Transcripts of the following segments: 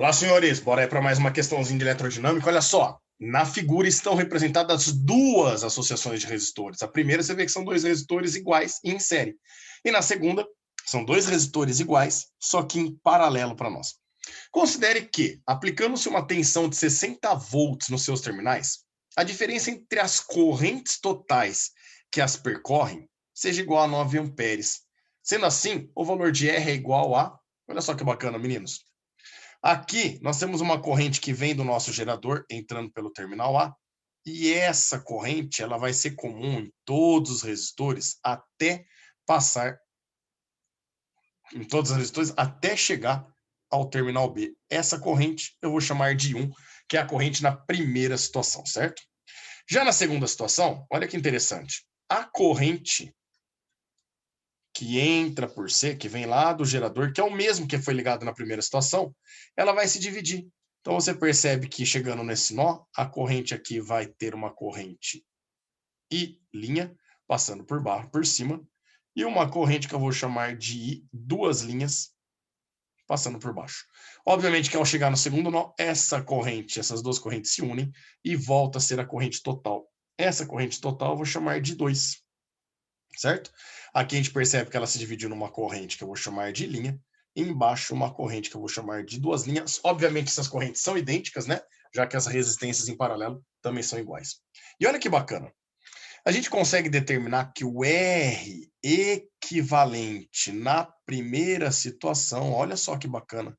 Olá, senhores. Bora aí para mais uma questãozinha de eletrodinâmica. Olha só, na figura estão representadas duas associações de resistores. A primeira você vê que são dois resistores iguais em série. E na segunda, são dois resistores iguais, só que em paralelo para nós. Considere que, aplicando-se uma tensão de 60 volts nos seus terminais, a diferença entre as correntes totais que as percorrem seja igual a 9 amperes. Sendo assim, o valor de R é igual a... Olha só que bacana, meninos. Aqui, nós temos uma corrente que vem do nosso gerador, entrando pelo terminal A, e essa corrente ela vai ser comum em todos os resistores até passar em todos os resistores até chegar ao terminal B. Essa corrente eu vou chamar de 1, que é a corrente na primeira situação, certo? Já na segunda situação, olha que interessante. A corrente que entra por C, que vem lá do gerador, que é o mesmo que foi ligado na primeira situação, ela vai se dividir. Então você percebe que chegando nesse nó, a corrente aqui vai ter uma corrente I', passando por baixo, por cima, e uma corrente que eu vou chamar de I, duas linhas, passando por baixo. Obviamente que ao chegar no segundo nó, essa corrente, essas duas correntes se unem e volta a ser a corrente total. Essa corrente total eu vou chamar de 2, certo? Aqui a gente percebe que ela se dividiu numa corrente que eu vou chamar de linha, e embaixo uma corrente que eu vou chamar de duas linhas. Obviamente essas correntes são idênticas, né? Já que as resistências em paralelo também são iguais. E olha que bacana. A gente consegue determinar que o R equivalente na primeira situação, olha só que bacana.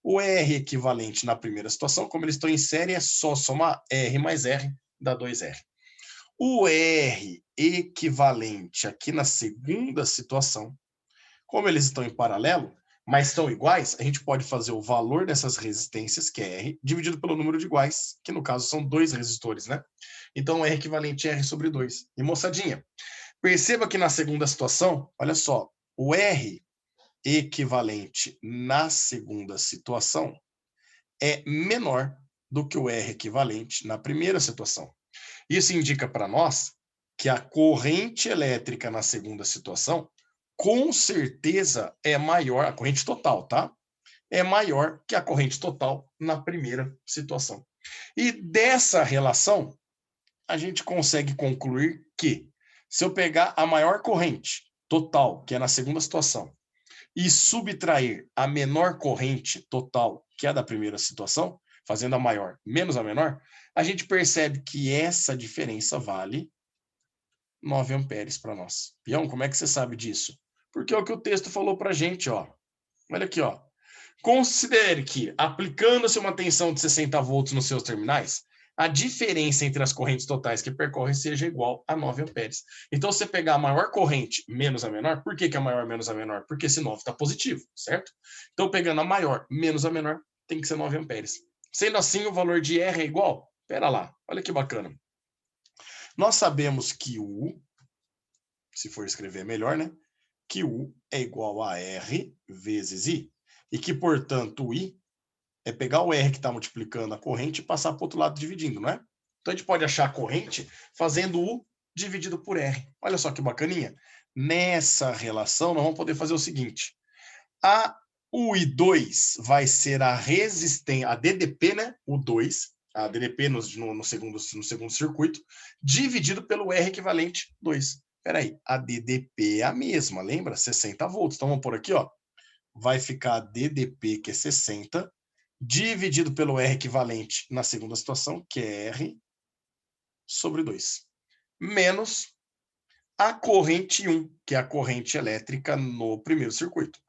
O R equivalente na primeira situação, como eles estão em série, é só somar R mais R, dá 2R. O R equivalente aqui na segunda situação, como eles estão em paralelo, mas estão iguais, a gente pode fazer o valor dessas resistências, que é R, dividido pelo número de iguais, que no caso são dois resistores, né? Então, R equivalente a R sobre 2. E, moçadinha, perceba que na segunda situação, olha só, o R equivalente na segunda situação é menor do que o R equivalente na primeira situação. Isso indica para nós que a corrente elétrica na segunda situação, com certeza, é maior, a corrente total, tá? É maior que a corrente total na primeira situação. E dessa relação, a gente consegue concluir que, se eu pegar a maior corrente total, que é na segunda situação, e subtrair a menor corrente total, que é a da primeira situação, fazendo a maior menos a menor, a gente percebe que essa diferença vale 9 amperes para nós. Peão, como é que você sabe disso? Porque é o que o texto falou para a gente, ó. Olha aqui, ó. Considere que, aplicando-se uma tensão de 60 volts nos seus terminais, a diferença entre as correntes totais que percorrem seja igual a 9 amperes. Então, se você pegar a maior corrente menos a menor, por que a maior menos a menor? Porque esse 9 está positivo, certo? Então, pegando a maior menos a menor, tem que ser 9 amperes. Sendo assim, o valor de R é igual? Pera lá, olha que bacana. Nós sabemos que U, se for escrever melhor, né? Que U é igual a R vezes I. E que, portanto, o I é pegar o R que está multiplicando a corrente e passar para o outro lado dividindo, não é? Então, a gente pode achar a corrente fazendo U dividido por R. Olha só que bacaninha. Nessa relação, nós vamos poder fazer o seguinte. A UI2 vai ser a resistência, a DDP, né? O 2, a DDP no segundo circuito, dividido pelo R equivalente 2. Espera aí, a DDP é a mesma, lembra? 60 volts. Então, vamos por aqui, ó. Vai ficar DDP, que é 60, dividido pelo R equivalente na segunda situação, que é R sobre 2, menos a corrente 1, que é a corrente elétrica no primeiro circuito.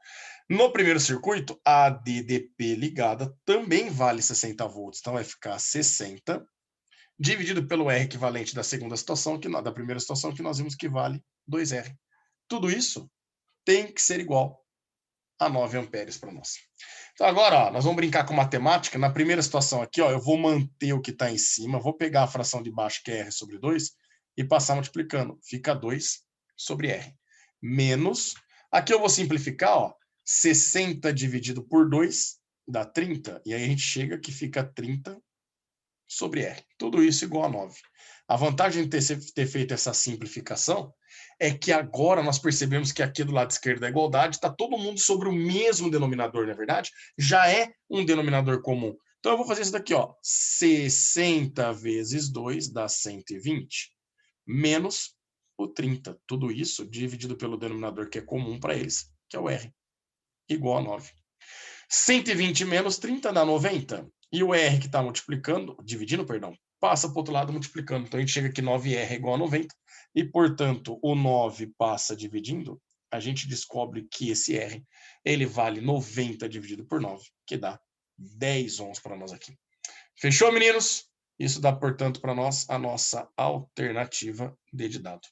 No primeiro circuito, a DDP ligada também vale 60 volts, então vai ficar 60, dividido pelo R equivalente da segunda situação, da primeira situação, que nós vimos que vale 2R. Tudo isso tem que ser igual a 9 amperes para nós. Então agora, ó, nós vamos brincar com matemática. Na primeira situação aqui, ó, eu vou manter o que está em cima, vou pegar a fração de baixo, que é R sobre 2, e passar multiplicando. Fica 2 sobre R. Menos, aqui eu vou simplificar, ó, 60 dividido por 2 dá 30, e aí a gente chega que fica 30 sobre R. Tudo isso igual a 9. A vantagem de ter feito essa simplificação é que agora nós percebemos que aqui do lado esquerdo da igualdade está todo mundo sobre o mesmo denominador, na verdade, já é um denominador comum. Então eu vou fazer isso daqui, ó, 60 vezes 2 dá 120, menos o 30. Tudo isso dividido pelo denominador que é comum para eles, que é o R, igual a 9. 120 menos 30 dá 90. E o R que está dividindo, passa para o outro lado multiplicando. Então a gente chega aqui 9R igual a 90. E, portanto, o 9 passa dividindo. A gente descobre que esse R ele vale 90 dividido por 9, que dá 10 ohms para nós aqui. Fechou, meninos? Isso dá, portanto, para nós a nossa alternativa D de dado.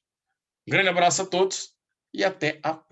Um grande abraço a todos e até a próxima.